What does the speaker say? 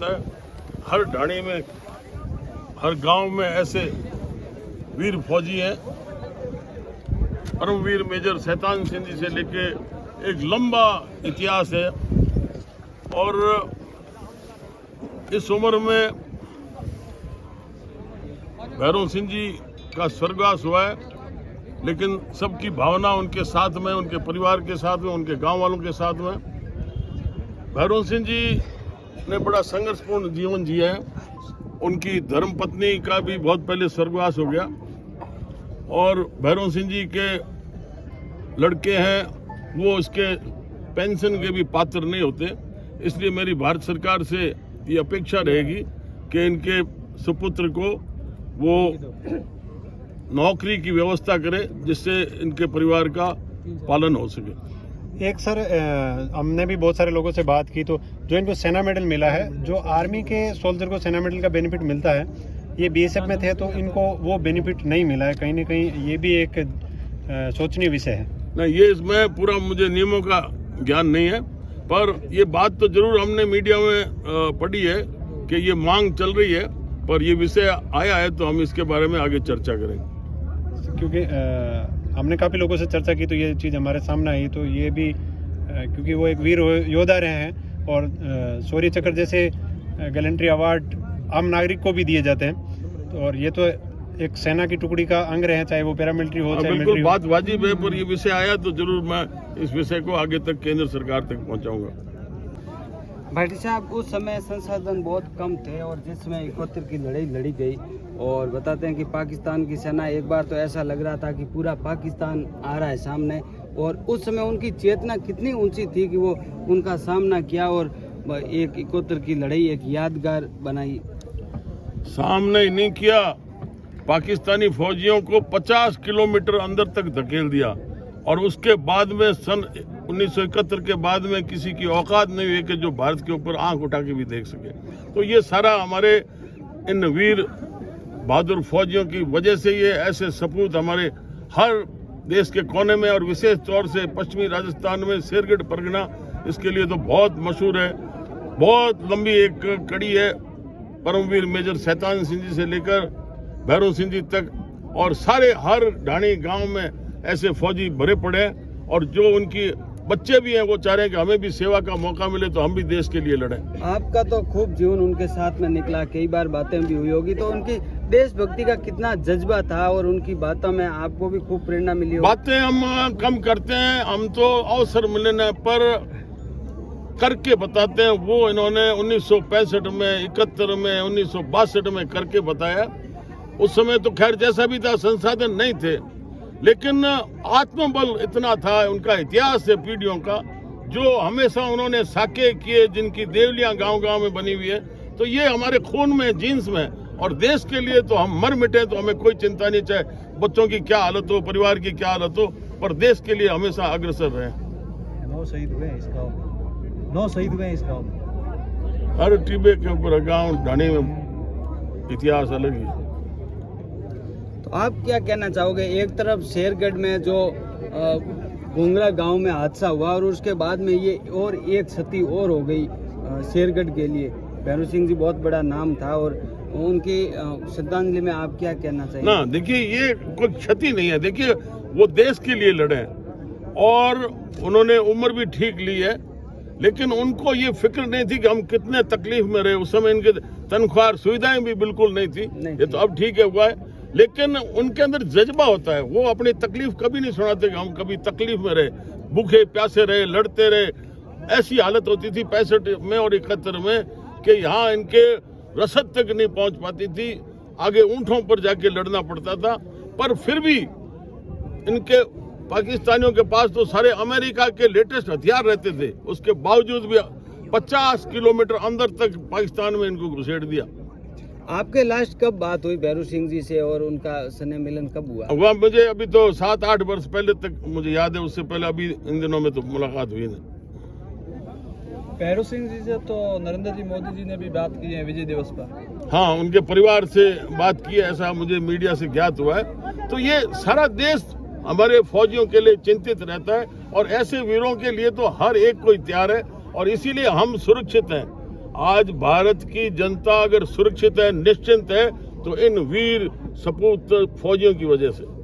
हर ढाणी में, हर गांव में ऐसे वीर फौजी हैं। परमवीर मेजर शैतान सिंह जी से लेके एक लंबा इतिहास है और इस उम्र में भैरव सिंह जी का स्वर्गवास हुआ है, लेकिन सबकी भावना उनके साथ में, उनके परिवार के साथ में, उनके गांव वालों के साथ में। भैरव सिंह जी ने बड़ा संघर्षपूर्ण जीवन जिया है। उनकी धर्मपत्नी का भी बहुत पहले स्वर्गवास हो गया और भैरव सिंह जी के लड़के हैं, वो इसके पेंशन के भी पात्र नहीं होते। इसलिए मेरी भारत सरकार से ये अपेक्षा रहेगी कि इनके सुपुत्र को वो नौकरी की व्यवस्था करे, जिससे इनके परिवार का पालन हो सके। एक सर, हमने भी बहुत सारे लोगों से बात की, तो जो इनको सेना मेडल मिला है, जो आर्मी के सोल्जर को सेना मेडल का बेनिफिट मिलता है, ये बीएसएफ में थे तो इनको वो बेनिफिट नहीं मिला है। कहीं ना कहीं ये भी एक सोचनीय विषय है। नहीं, ये इसमें पूरा मुझे नियमों का ज्ञान नहीं है, पर ये बात तो जरूर हमने मीडिया में पढ़ी है कि ये मांग चल रही है, पर ये विषय आया है तो हम इसके बारे में आगे चर्चा करेंगे। क्योंकि हमने काफ़ी लोगों से चर्चा की तो ये चीज़ हमारे सामने आई, तो ये भी क्योंकि वो एक वीर योद्धा रहे हैं और शौर्य चक्र जैसे गैलेंट्री अवार्ड आम नागरिक को भी दिए जाते हैं, तो और ये तो एक सेना की टुकड़ी का अंग रहे हैं, चाहे वो पैरामिलिट्री हो चाहे बिल्कुल बात वाजिब है, पर ये विषय आया तो जरूर मैं इस विषय को आगे तक केंद्र सरकार तक पहुंचाऊंगा। भाटी साहब, उस समय संसाधन बहुत कम थे और जिसमें 71 की लड़ाई लड़ी गई और बताते हैं कि पाकिस्तान की सेना, एक बार तो ऐसा लग रहा था कि पूरा पाकिस्तान आ रहा है सामने, और उस समय उनकी चेतना कितनी ऊंची थी कि वो उनका सामना किया और एक 71 की लड़ाई एक यादगार बनाई। सामने ही नहीं किया, पाकिस्तानी फौजियों को 50 किलोमीटर अंदर तक धकेल दिया और उसके बाद में सन 1971 के बाद में किसी की औकात नहीं हुई कि जो भारत के ऊपर आंख उठा के भी देख सके। तो ये सारा हमारे इन वीर बहादुर फौजियों की वजह से ये ऐसे सपूत हमारे हर देश के कोने में और विशेष तौर से पश्चिमी राजस्थान में शेरगढ़ परगना इसके लिए तो बहुत मशहूर है। बहुत लंबी एक कड़ी है, परमवीर मेजर शैतान सिंह जी से लेकर भैरव सिंह जी तक, और सारे हर ढाणी गांव में ऐसे फौजी भरे पड़े हैं और जो उनकी बच्चे भी हैं वो चाह रहे हैं कि हमें भी सेवा का मौका मिले तो हम भी देश के लिए लड़ें। आपका तो खूब जीवन उनके साथ में निकला, कई बार बातें भी हुई होगी, तो उनकी देशभक्ति का कितना जज्बा था और उनकी बातों में आपको भी खूब प्रेरणा मिली होगी। बातें हम कम करते हैं, हम तो अवसर मिलने पर करके बताते हैं। वो इन्होंने 1965 में, 71 में, 1962 में करके बताया। उस समय तो खैर जैसा भी था संसाधन नहीं थे, लेकिन आत्मबल इतना था, उनका इतिहास है पीढ़ियों का, जो हमेशा उन्होंने साके किए, जिनकी देवलियां गांव-गांव में बनी हुई है। तो ये हमारे खून में, जीन्स में, और देश के लिए तो हम मर मिटे तो हमें कोई चिंता नहीं, चाहे बच्चों की क्या हालत हो, परिवार की क्या हालत हो, पर देश के लिए हमेशा अग्रसर रहे। 9 शहीद हुए इस गाँव में, 9 शहीद हुए इस गाँव में। हर टिब्बे के ऊपर गाँव ढाणी में इतिहास अलग ही है। तो आप क्या कहना चाहोगे? एक तरफ शेरगढ़ में जो घुंगरा गांव में हादसा हुआ और उसके बाद में ये और एक क्षति और हो गई शेरगढ़ के लिए। भैरव सिंह जी बहुत बड़ा नाम था और उनकी श्रद्धांजलि में आप क्या कहना चाहिए? ना देखिए, ये कोई क्षति नहीं है। देखिए, वो देश के लिए लड़े और उन्होंने उम्र भी ठीक ली है, लेकिन उनको ये फिक्र नहीं थी कि हम कितने तकलीफ में रहे। उस समय इनके तनख्वाह सुविधाएं भी बिल्कुल नहीं थी, ये तो अब ठीक है हुआ है, लेकिन उनके अंदर जज्बा होता है। वो अपनी तकलीफ कभी नहीं सुनाते कि हम कभी तकलीफ में रहे, भूखे प्यासे रहे, लड़ते रहे। ऐसी हालत होती थी 65 में और 71 में कि यहाँ इनके रसद तक नहीं पहुंच पाती थी, आगे ऊंटों पर जाके लड़ना पड़ता था। पर फिर भी इनके पाकिस्तानियों के पास तो सारे अमेरिका के लेटेस्ट हथियार रहते थे, उसके बावजूद भी 50 किलोमीटर अंदर तक पाकिस्तान में इनको घुसेड़ दिया। आपके लास्ट कब बात हुई भैरव सिंह जी से और उनका स्नेह मिलन कब हुआ? वह मुझे अभी तो 7-8 वर्ष पहले तक मुझे याद है, उससे पहले अभी इन दिनों में तो मुलाकात हुई नहीं। भैरव सिंह जी से तो नरेंद्र जी मोदी जी ने भी बात की है विजय दिवस पर। हाँ, उनके परिवार से बात की है, ऐसा मुझे मीडिया से ज्ञात हुआ है। तो ये सारा देश हमारे फौजियों के लिए चिंतित रहता है और ऐसे वीरों के लिए तो हर एक कोई तैयार है और इसीलिए हम सुरक्षित हैं। आज भारत की जनता अगर सुरक्षित है, निश्चिंत है, तो इन वीर सपूत फौजियों की वजह से।